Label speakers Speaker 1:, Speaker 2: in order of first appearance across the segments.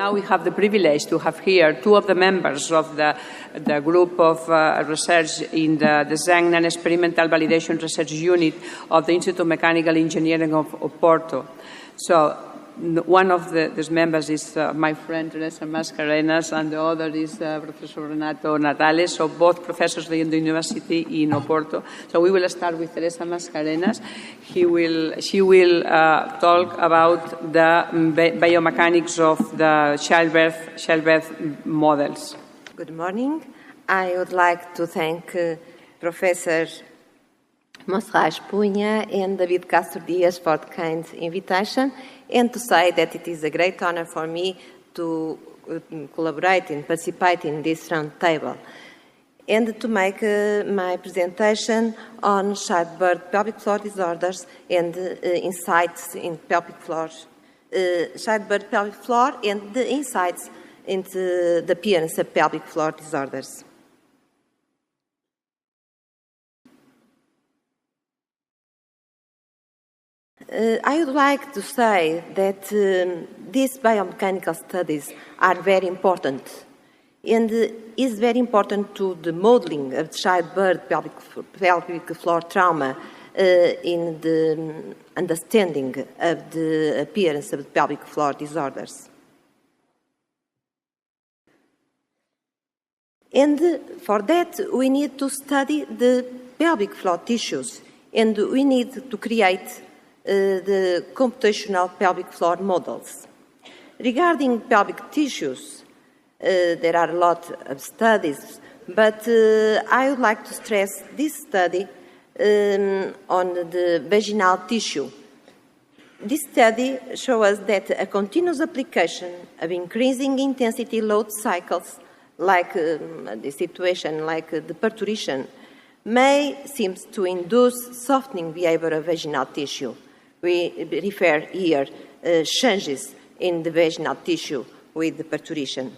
Speaker 1: now we have the privilege to have here two of the members of the group of research in the Design and Experimental Validation Research Unit of the Institute of Mechanical Engineering of Oporto. So one of these members is my friend Teresa Mascarenhas, and the other is Professor Renato Natale, so both professors in the university in Oporto. So we will start with Teresa Mascarenhas. She will talk about the biomechanics of the childbirth models.
Speaker 2: Good morning. I would like to thank Professor Monserrat Punha and David Castro Dias for the kind invitation, and to say that it is a great honor for me to collaborate and participate in this round table, and to make my presentation on childbirth pelvic floor disorders and insights in pelvic floor, childbirth pelvic floor and the insights into the appearance of pelvic floor disorders. I would like to say that these biomechanical studies are very important, and is very important to the modeling of childbirth pelvic floor trauma in the understanding of the appearance of pelvic floor disorders. And for that, we need to study the pelvic floor tissues, and we need to create the computational pelvic floor models. Regarding pelvic tissues, there are a lot of studies, but I would like to stress this study on the vaginal tissue. This study shows us that a continuous application of increasing intensity load cycles, like the situation like the parturition, may seem to induce softening behavior of vaginal tissue. We refer here changes in the vaginal tissue with the parturition.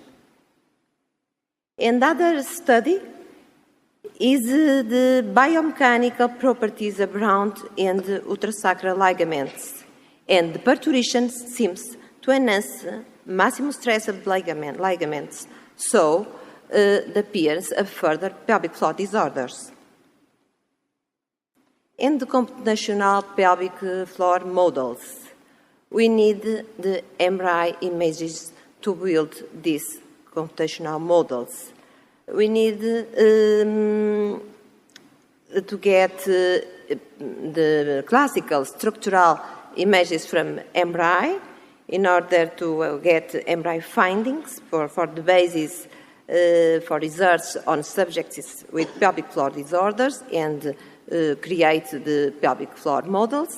Speaker 2: Another study is the biomechanical properties of round and ultrasacral ligaments, and the parturition seems to enhance maximum stress of ligaments, so the appearance of further pelvic floor disorders. In the computational pelvic floor models, we need the MRI images to build these computational models. We need to get the classical structural images from MRI in order to get MRI findings for the basis for research on subjects with pelvic floor disorders and create the pelvic floor models.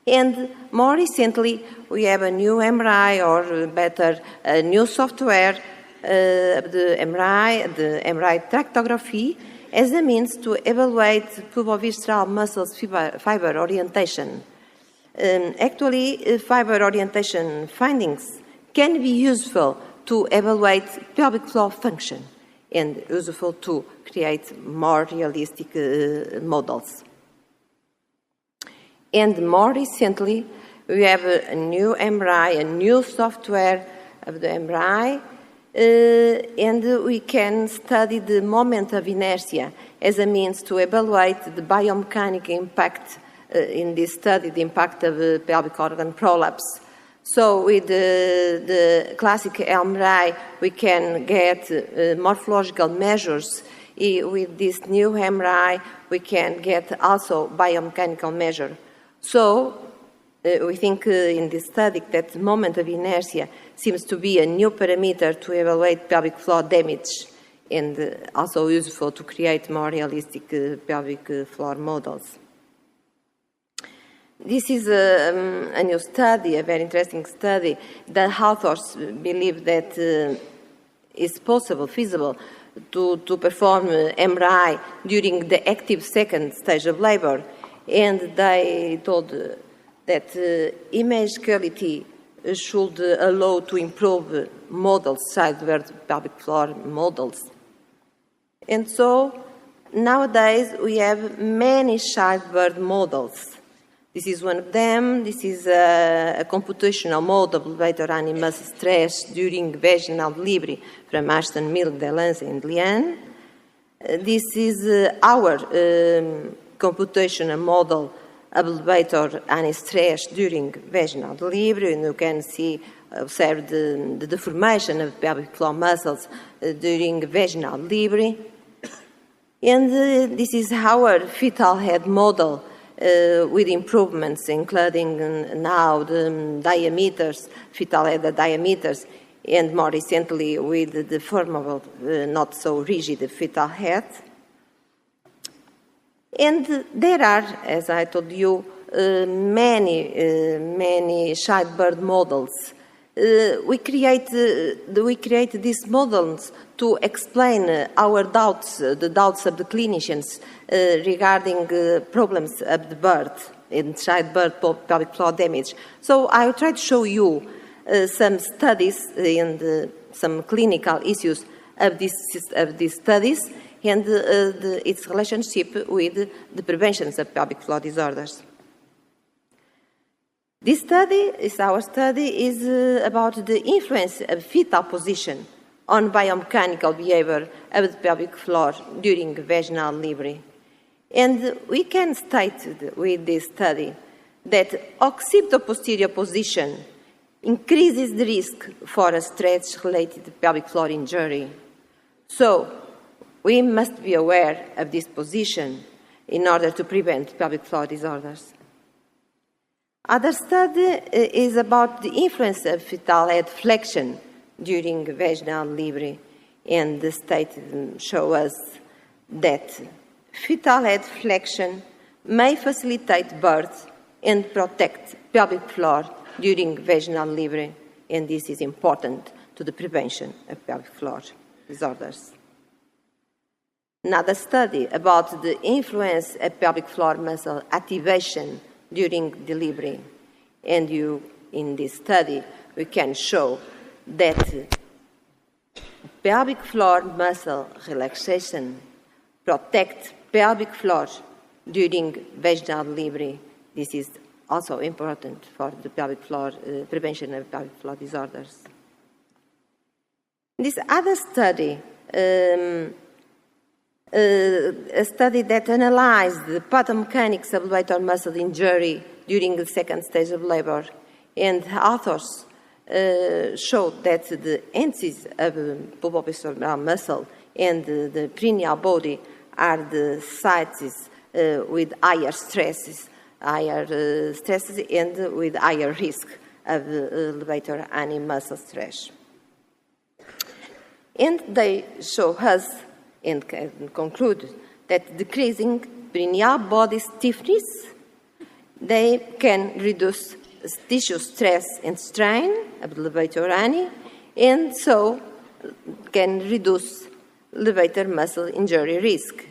Speaker 2: And more recently, we have a new MRI, or better, a new software, the MRI tractography, as a means to evaluate pubovisceral muscles fiber orientation. Actually, fiber orientation findings can be useful to evaluate pelvic floor function and useful to create more realistic models. And more recently, we have a new MRI, a new software of the MRI, and we can study the moment of inertia as a means to evaluate the biomechanical impact in this study, the impact of pelvic organ prolapse. So with the classic MRI, we can get morphological measures. With this new MRI, we can get also biomechanical measure. So we think in this study that the moment of inertia seems to be a new parameter to evaluate pelvic floor damage, and also useful to create more realistic pelvic floor models. This is a new study, a very interesting study. The authors believe that it's possible, feasible, to perform MRI during the active second stage of labor, and they told that image quality should allow to improve models, childbirth pelvic floor models. And so nowadays we have many childbirth models. This is one of them. This is a computational model of elevator animal stress during vaginal delivery from Ashton, Milk, Delance, and Liane. This is our computational model of elevator animal stress during vaginal delivery, and you can observe the deformation of pelvic floor muscles during vaginal delivery. And this is our fetal head model with improvements, including now the diameters, fetal head diameters, and more recently with the deformable, not so rigid fetal head. And there are, as I told you, many childbirth models. We create these models to explain our doubts, the doubts of the clinicians regarding problems of the birth in childbirth pelvic floor damage. So I will try to show you some studies and some clinical issues of these studies and its relationship with the prevention of pelvic floor disorders. This study, our study, is about the influence of fetal position on biomechanical behavior of the pelvic floor during vaginal delivery. And we can state with this study that occipito-posterior position increases the risk for a stretch-related pelvic floor injury. So we must be aware of this position in order to prevent pelvic floor disorders. Other study is about the influence of fetal head flexion during vaginal delivery, and the study shows us that fetal head flexion may facilitate birth and protect pelvic floor during vaginal delivery, and this is important to the prevention of pelvic floor disorders. Another study about the influence of pelvic floor muscle activation during delivery, and in this study we can show that pelvic floor muscle relaxation protects pelvic floor during vaginal delivery. This is also important for the pelvic floor prevention of pelvic floor disorders. This other study, a study that analyzed the pathomechanics of elevator muscle injury during the second stage of labor, and authors showed that the ends of pulpopectoral muscle and the perineal body are the sites with higher stresses and with higher risk of elevator ani muscle stress. And they show us and conclude that decreasing perineal body stiffness, they can reduce tissue stress and strain of the levator ani, and so can reduce levator muscle injury risk.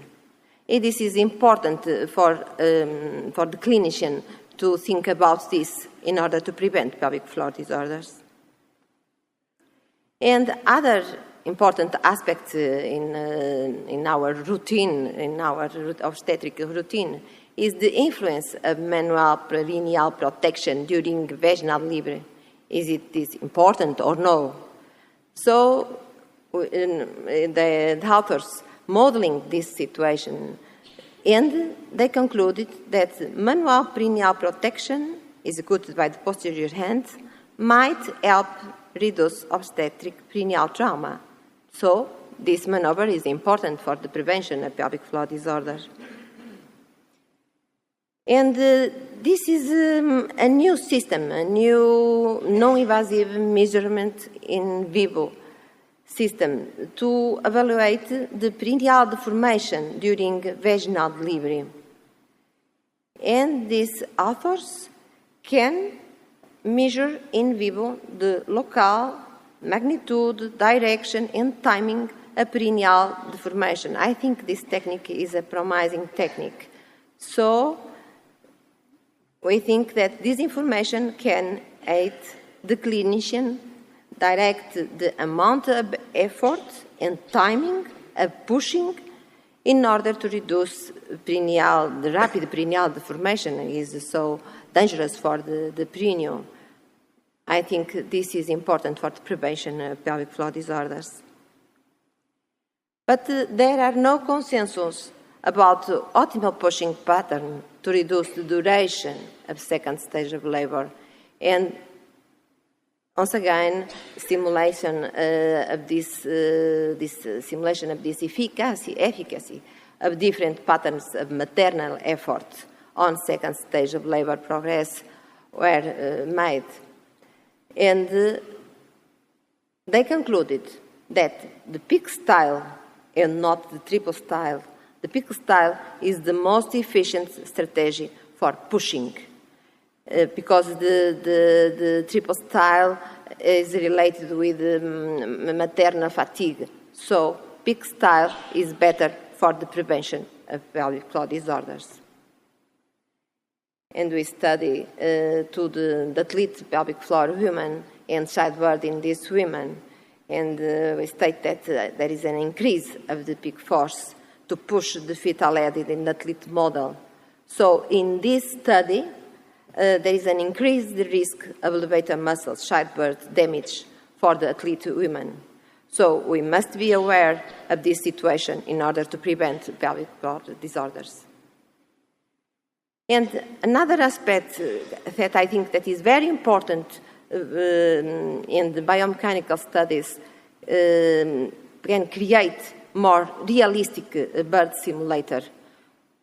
Speaker 2: And this is important for the clinician to think about this in order to prevent pelvic floor disorders. And other important aspect in our routine, in our obstetric routine, is the influence of manual perineal protection during vaginal delivery. Is it important or no? So the authors modeling this situation, and they concluded that manual perineal protection executed by the posterior hand might help reduce obstetric perineal trauma. So this maneuver is important for the prevention of pelvic floor disorder. And this is a new system, a new non-invasive measurement in vivo system to evaluate the perineal deformation during vaginal delivery. And these authors can measure in vivo the local magnitude, direction, and timing of perineal deformation. I think this technique is a promising technique. So we think that this information can aid the clinician, direct the amount of effort and timing of pushing, in order to reduce the rapid perineal deformation is so dangerous for the perineum. I think this is important for the prevention of pelvic floor disorders. But there are no consensus about the optimal pushing pattern to reduce the duration of second stage of labor. And once again, simulation of this efficacy of different patterns of maternal effort on second stage of labor progress were made. And they concluded that the PICC style and not the triple style, the PICC style is the most efficient strategy for pushing. Because the triple style is related with maternal fatigue. So PICC style is better for the prevention of pelvic floor disorders. And we study to the athlete pelvic floor women and childbirth in these women. And we state that there is an increase of the PICC force to push the fetal head in the athlete model. So in this study, there is an increased risk of elevator muscles childbirth damage for the athlete women. So we must be aware of this situation in order to prevent pelvic floor disorders. And another aspect that I think that is very important in the biomechanical studies can create more realistic birth simulator,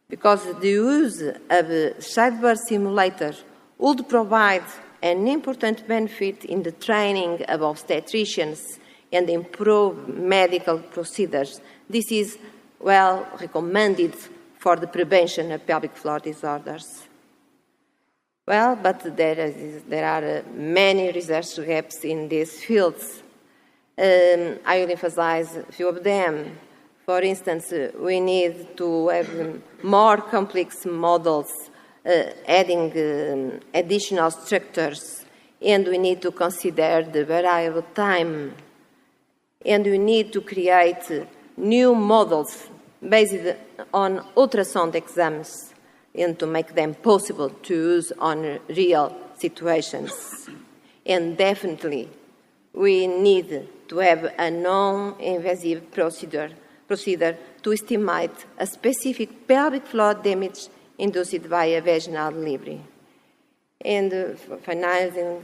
Speaker 2: because the use of childbirth simulator would provide an important benefit in the training of obstetricians and improve medical procedures. This is well recommended for the prevention of pelvic floor disorders. Well, but there are many research gaps in these fields. I will emphasize a few of them. For instance, we need to have more complex models, adding additional structures, and we need to consider the variable time. And we need to create new models based on ultrasound exams and to make them possible to use on real situations. And definitely, we need to have a non-invasive procedure to estimate a specific pelvic floor damage induced by a vaginal delivery. And finalizing,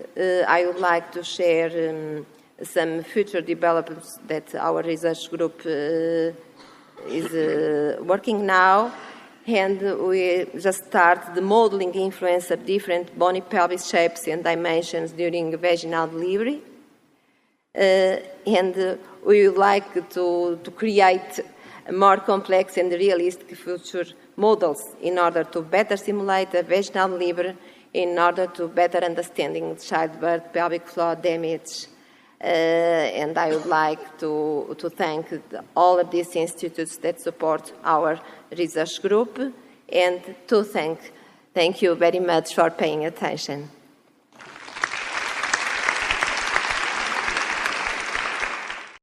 Speaker 2: I would like to share some future developments that our research group is working now. And we just start the modeling influence of different bony pelvis shapes and dimensions during vaginal delivery. And we would like to create more complex and realistic future models in order to better simulate the vaginal delivery, in order to better understanding childbirth, pelvic floor damage. And I would like to thank all of these institutes that support our research group, and to thank you very much for paying attention.